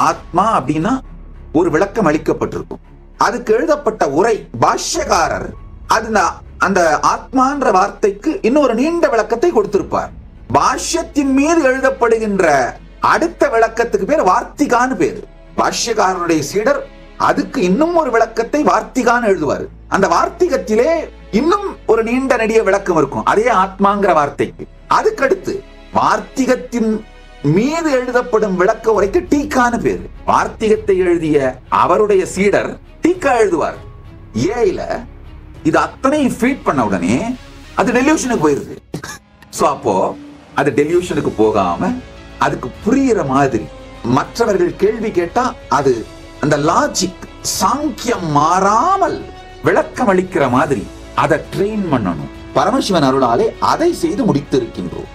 ஆத்மா அப்படின்னா ஒரு விளக்கம் அளிக்கப்பட்டிருக்கும். அதுக்கு எழுதப்பட்ட உரை பாஷ்யக்காரர் அந்த ஆத்மான்ற வார்த்தைக்கு இன்னொரு நீண்ட விளக்கத்தை கொடுத்திருப்பார். பாஷ்யத்தின் மீது எழுதப்படுகின்ற அடுத்த விளக்கத்துக்கு பேர் வார்த்திகான்னு பேரு. பாஷ்யக்காரனுடைய சீடர் அதுக்கு இன்னும் ஒரு விளக்கத்தை வார்த்திகான்னு எழுதுவார். அந்த வார்த்திகத்திலே இன்னும் ஒரு நீண்ட நெடிய விளக்கம் இருக்கும், அதே ஆத்மாங்கிற வார்த்தைக்கு. அதுக்கடுத்து வார்த்திகத்தின் மீது எழுதப்படும் விளக்க உரைக்கு டீக்கான்னு பேரு. வார்த்திகத்தை எழுதிய அவருடைய சீடர் டீக்கா எழுதுவார். ஏயில இது அத்தனை ஃபீட் பண்ண உடனே அது டெலியூஷனுக்கு போயிருது. சோ அப்போ அது டெலியூஷனுக்கு போகாம அதுக்கு புரியுற மாதிரி மற்றவர்கள் கேள்வி கேட்டா அது அந்த லாஜிக் சாங்கியம் மாறாமல் விளக்கம் அளிக்கிற மாதிரி அதை ட்ரெயின் பண்ணணும். பரமசிவன் அருளாலே அதை செய்து முடித்திருக்கின்றோம்.